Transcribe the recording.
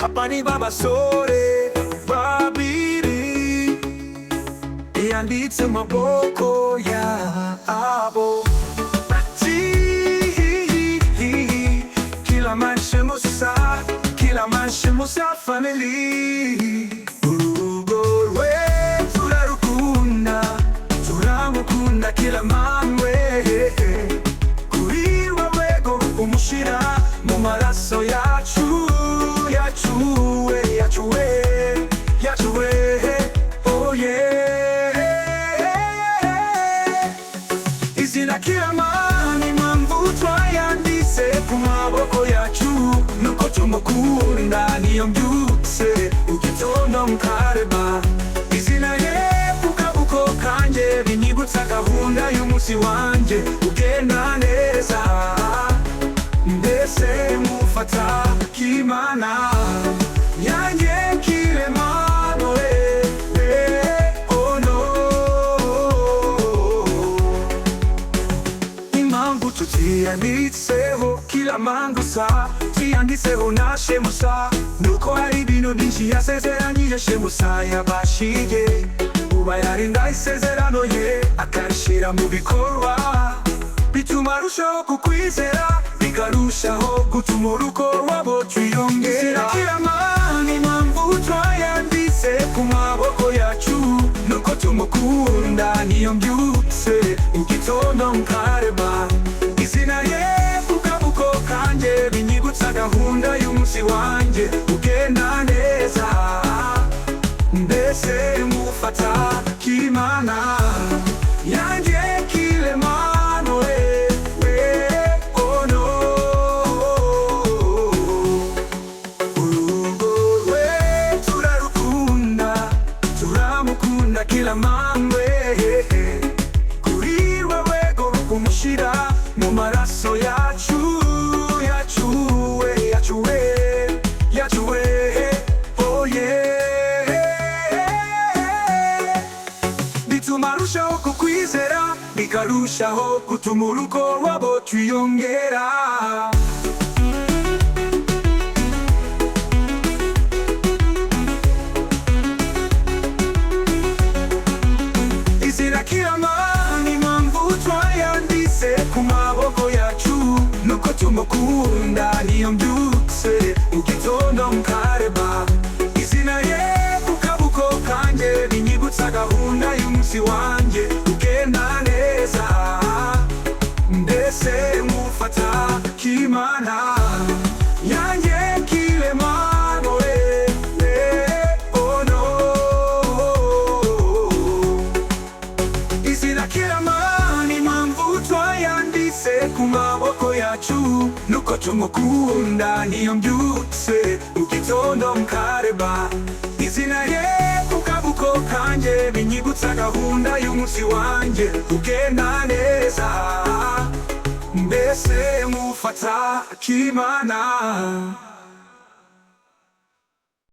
Aba ni babasore babiri yanditse mu maboko yabo kila maisha musa family. Urugo rwe turarukunda, turamukunda kila mamwe, kuri wewe go umushira mu maraso yacu oh yeah. Izina kila mani mambo twayanditse ku maboko yacu, nuko tumukunda niyo mbyutse ugitondo mukareba. Izina yevuga uko kanje binyibutsa gahunda y'umunsi wanje ugenda neza, mbese mufata kimana yanjye kiremano oh no. Impamvu tutiyanditseho kila mangusa, tuyanditseho na Shemusa, nuko hari ibintu byinshi yasezeranyije Shemusa yabashije, uba yarinda isezerano ye akarishira mu bikorwa, bituma arushaho kukwizera, bikarushaho gutuma urugo rwabo twiyongera. Kila mani impamvu twayanditse ku maboko yacu, nuko tumukunda niyo mbyutse ugitondo mukareba. Izina yevuga uko kanje binyibutsa gahunda y'umunsi wanje ugenda neza, mbese mufata kimana yanjye kiremano oh no. Urugo rwe turarukunda, turamukunda kila mamwe, kuri wewe go kumushira mu maraso yacu oh yeah. Bituma arushaho kukwizera, bikarushaho gutuma urugo rwabo twiyongera. Izina kila mani impamvu twayanditse ku maboko yacu, nuko tumukunda niyo mbyutse ugitondo mukareba. Izina yevuga uko kanje binyibutsa gahunda y'umunsi wanje ugenda neza, mbese mufata kimana yanjye kiremano oh no. Izina kila mani impamvu twayanditse ku maboko yacu, nuko tumukunda niyo mbyutse ugitondo mukareba. Izina yevuga uko kanje binyibutsa gahunda y'umunsi wanje ugenda neza, mbese mufata kimana.